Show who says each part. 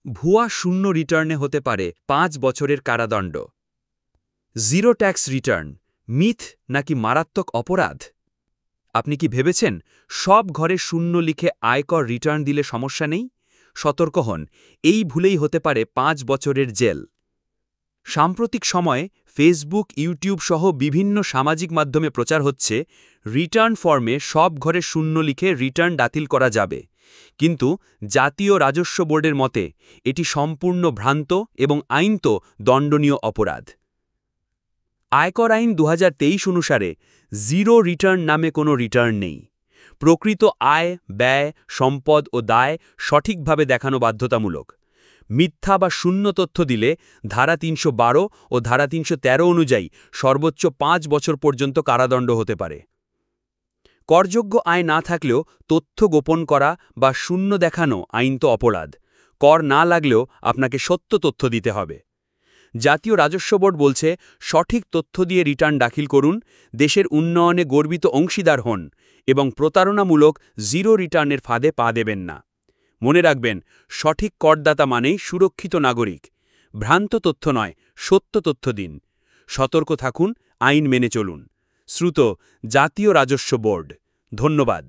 Speaker 1: ভুয়া শূন্য রিটার্নে হতে পারে ৫ বছরের কারাদণ্ড। জিরো ট্যাক্স রিটার্ন মিথ নাকি মারাত্মক অপরাধ? আপনি কি ভেবেছেন সব ঘরে শূন্য লিখে আয়কর রিটার্ন দিলে সমস্যা নেই? সতর্ক হন, এই ভুলেই হতে পারে ৫ বছরের জেল। সাম্প্রতিক সময়ে ফেসবুক, ইউটিউব সহ বিভিন্ন সামাজিক মাধ্যমে প্রচার হচ্ছে রিটার্ন ফর্মে সব ঘরে শূন্য লিখে রিটার্ন বাতিল করা যাবে। কিন্তু জাতীয় রাজস্ব বোর্ডের মতে এটি সম্পূর্ণ ভ্রান্ত এবং আইনত দণ্ডনীয় অপরাধ। আয়কর আইন ২০২৩ অনুসারে জিরো রিটার্ন নামে কোনো রিটার্ন নেই। প্রকৃত আয়, ব্যয়, সম্পদ ও দায় সঠিকভাবে দেখানো বাধ্যতামূলক। মিথ্যা বা শূন্য তথ্য দিলে ধারা ৩১২ ও ধারা ৩১৩ অনুযায়ী সর্বোচ্চ ৫ বছর পর্যন্ত কারাদণ্ড হতে পারে। করযোগ্য আয় না থাকলেও তথ্য গোপন করা বা শূন্য দেখানো আইনত অপরাধ। কর না লাগলেও আপনাকে সত্য তথ্য দিতে হবে। জাতীয় রাজস্ব বোর্ড বলছে, সঠিক তথ্য দিয়ে রিটার্ন দাখিল করুন, দেশের উন্নয়নে গর্বিত অংশীদার হন এবং প্রতারণামূলক জিরো রিটার্নের ফাঁদে পা দেবেন না। মনে রাখবেন, সঠিক করদাতা মানেই সুরক্ষিত নাগরিক। ভ্রান্ত তথ্য নয়, সত্য তথ্য দিন। সতর্ক থাকুন, আইন মেনে চলুন। শ্রুত, জাতীয় রাজস্ব বোর্ড। ধন্যবাদ।